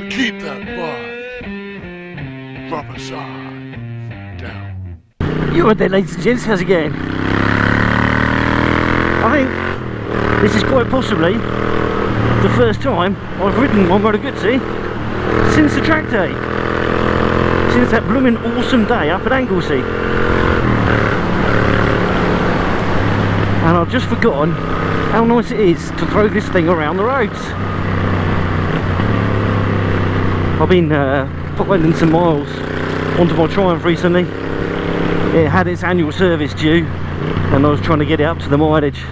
Keep that vibe. Rubber side down. You are there, ladies and gents, how's it going? I think this is quite possibly the first time I've ridden one Moto Guzzi since the track day. Since that blooming awesome day up at Anglesey. And I've just forgotten how nice it is to throw this thing around the roads. I've been piling some miles onto my Triumph recently. It had its annual service due and I was trying to get it up to the mileage.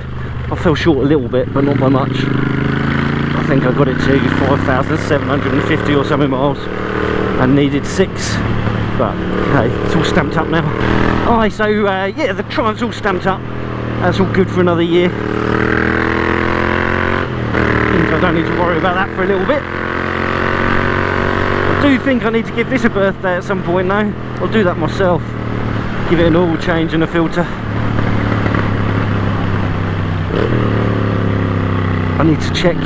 I fell short a little bit, but not by much. I think I got it to 5,750 or something miles and needed 6. But hey, it's all stamped up now. Alright, so yeah, the Triumph's all stamped up. That's all good for another year. Means I don't need to worry about that for a little bit. I do think I need to give this a birthday at some point now. I'll do that myself. Give it an oil change and a filter. I need to check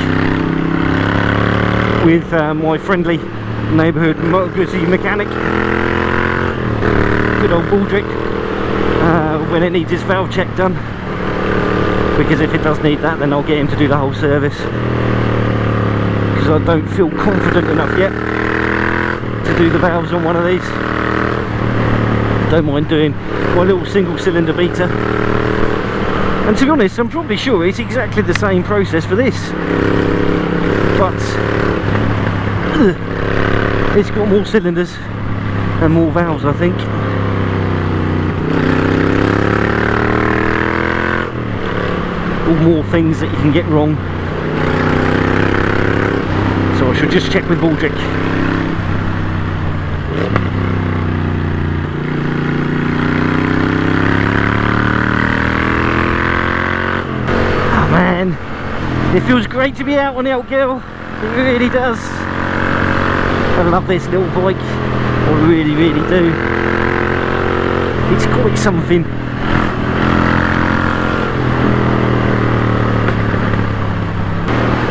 with my friendly neighbourhood Moto Guzzi mechanic, good old Baldrick, when it needs its valve check done, because if it does need that then I'll get him to do the whole service, because I don't feel confident enough yet to do the valves on one of these. Don't mind doing my little single cylinder beater, and to be honest I'm probably sure it's exactly the same process for this, but it's got more cylinders and more valves, I think. Or more things that you can get wrong. So I should just check with Baldrick. Oh man, it feels great to be out on the old girl. It really does. I love this little bike. I really, really do. It's quite something.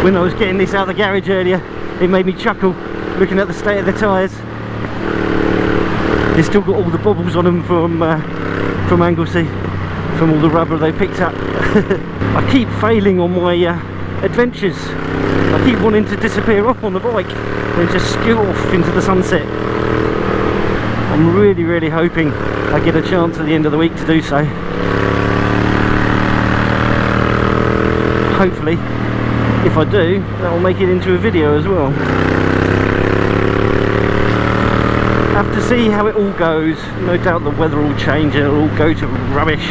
When I was getting this out of the garage earlier, it made me chuckle looking at the state of the tyres. They've still got all the bobbles on them from Anglesey, from all the rubber they picked up. I keep failing on my adventures. I keep wanting to disappear off on the bike and just scoot off into the sunset. I'm really, really hoping I get a chance at the end of the week to do so. Hopefully, if I do, that'll make it into a video as well. Have to see how it all goes. No doubt the weather will change and it'll all go to rubbish.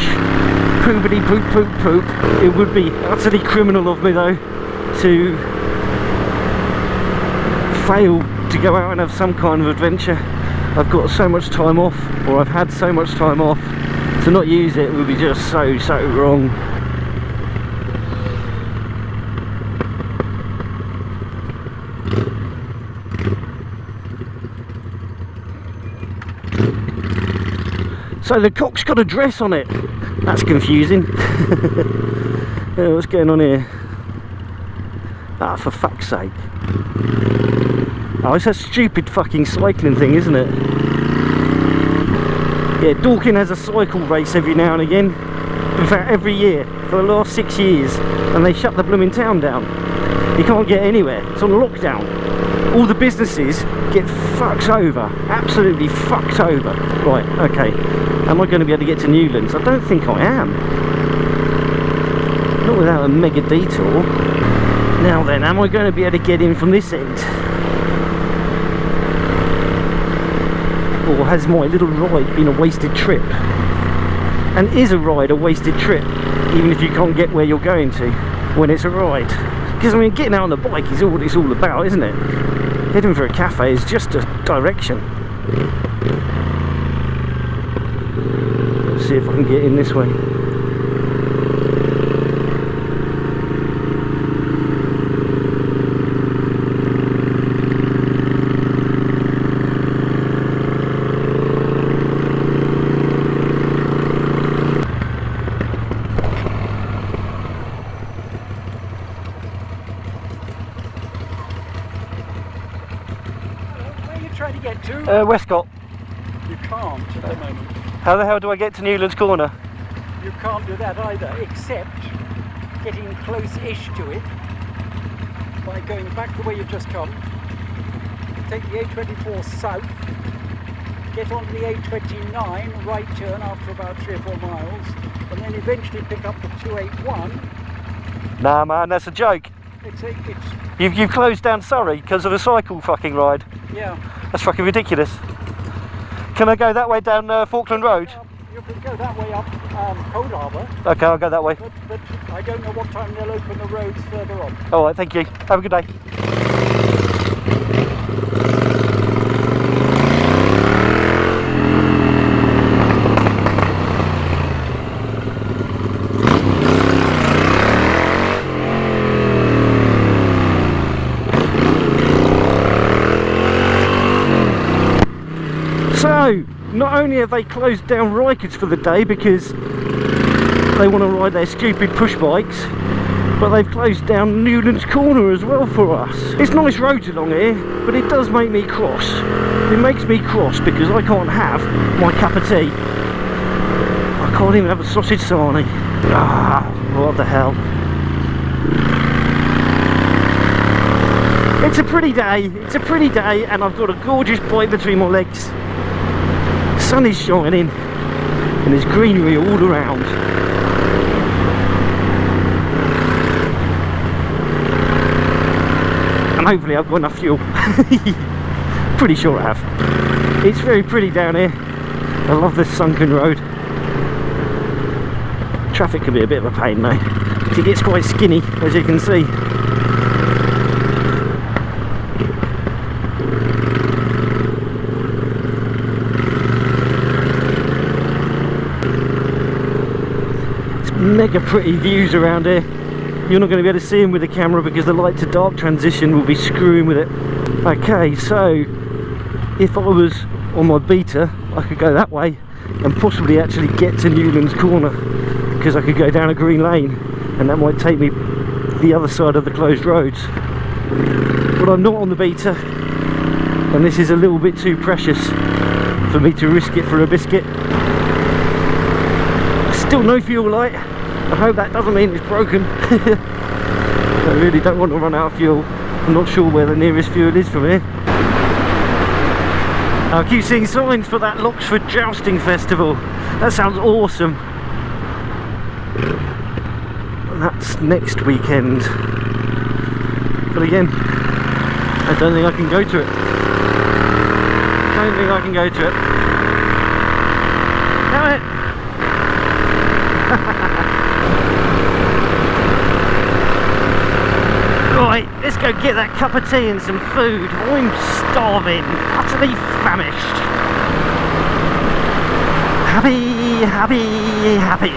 Poopity poop poop poop. It would be utterly criminal of me though to fail to go out and have some kind of adventure. I've got so much time off, or I've had so much time off, to not use it would be just so wrong. So the cock's got a dress on it. That's confusing. What's going on here? Ah, for fuck's sake. Oh, it's a stupid fucking cycling thing, isn't it? Yeah, Dorking has a cycle race every now and again. In fact, every year for the last 6 years. And they shut the blooming town down. You can't get anywhere. It's on lockdown. All the businesses get fucked over. Absolutely fucked over. Right, okay. Am I going to be able to get to Newlands? I don't think I am. Not without a mega detour. Now then, am I going to be able to get in from this end? Or has my little ride been a wasted trip? And is a ride a wasted trip, even if you can't get where you're going to when it's a ride? Because I mean, getting out on the bike is all what it's all about, isn't it? Heading for a cafe is just a direction. Let's see if I can get in this way. trying to get to? Westcott. You can't at the moment. How the hell do I get to Newlands Corner? You can't do that either, except getting close-ish to it by going back the way you've just come. Take the A24 south, get onto the A29, right turn after about 3 or 4 miles, and then eventually pick up the 281. Nah, man, that's a joke. It's You've closed down Surrey because of a cycle fucking ride. yeah. That's fucking ridiculous. Can I go that way down Falkland Road? You can go that way up Cold Harbour. Okay, I'll go that way. But I don't know what time they'll open the roads further on. Alright, thank you. Have a good day. So, not only have they closed down Rykas for the day because they want to ride their stupid push bikes, but they've closed down Newlands Corner as well for us. It's nice roads along here, but it does make me cross. It makes me cross because I can't have my cup of tea. I can't even have a sausage sarnie. Ah, what the hell. It's a pretty day, and I've got a gorgeous bike between my legs. Sun is shining and there's greenery all around. And hopefully I've got enough fuel. Pretty sure I have. It's very pretty down here. I love this sunken road. Traffic can be a bit of a pain though. It gets quite skinny, as you can see. Mega pretty views around here. You're not going to be able to see them with the camera because the light to dark transition will be screwing with it. Okay, so if I was on my Beta, I could go that way and possibly actually get to Newlands Corner because I could go down a green lane and that might take me the other side of the closed roads. But I'm not on the Beta and this is a little bit too precious for me to risk it for a biscuit. Still no fuel light. I hope that doesn't mean it's broken. I really don't want to run out of fuel. I'm not sure where the nearest fuel is from here. I keep seeing signs for that Loxford Jousting Festival. That sounds awesome. And that's next weekend. But again, I don't think I can go to it. Don't think I can go to it. Damn it! Right, let's go get that cup of tea and some food. I'm starving, utterly famished. Happy, happy, happy.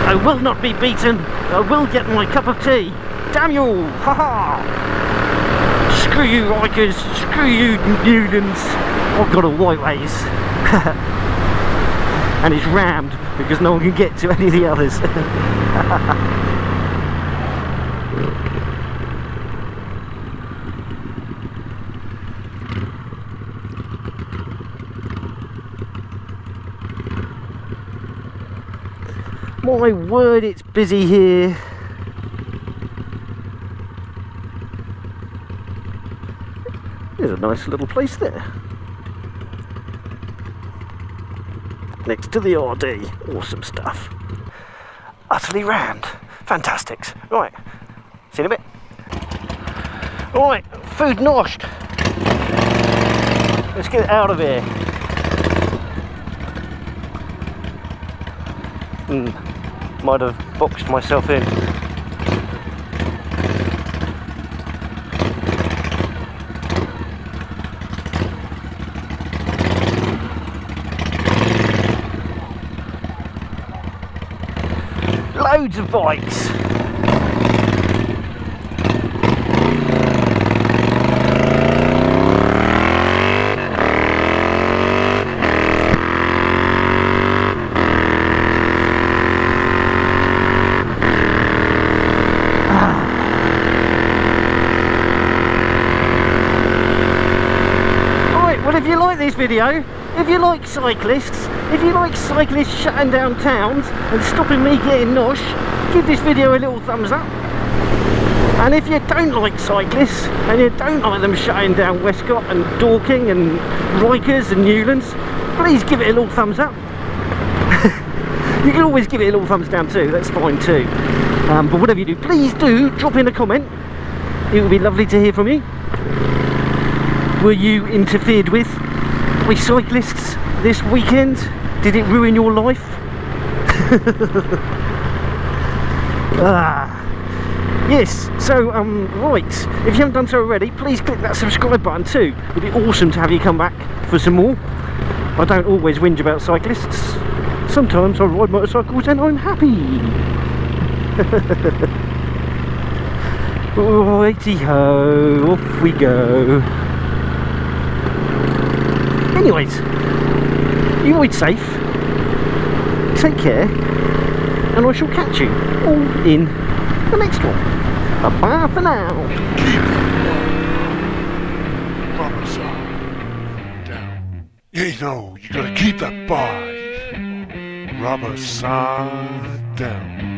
I will not be beaten. I will get my cup of tea. Damn you! Haha! Screw you, Rykas. Screw you, Newlands. I've got a white ways. And it's rammed because no one can get to any of the others. My word, it's busy here. There's a nice little place there. Next to the RD. Awesome stuff. Utterly rammed. Fantastics. Right. See you in a bit. Right. Food noshed. Let's get out of here. Might have boxed myself in. Loads of bikes. this video. If you like cyclists, if you like cyclists shutting down towns and stopping me getting nosh, give this video a little thumbs up. And if you don't like cyclists and you don't like them shutting down Westcott and Dorking and Rykas and Newlands, please give it a little thumbs up. You can always give it a little thumbs down too, that's fine too. But whatever you do, please do drop in a comment. It would be lovely to hear from you. Were you interfered with by cyclists this weekend? Did it ruin your life? Yes, so right, if you haven't done so already, please click that subscribe button too. It'd be awesome to have you come back for some more. I don't always whinge about cyclists. Sometimes I ride motorcycles and I'm happy. Righty-ho, off we go. Anyways, you ride safe, take care, and I shall catch you all in the next one. Bye for now. Keep that bar. Rubber side down. You know, you gotta keep that bar. Rubber side down.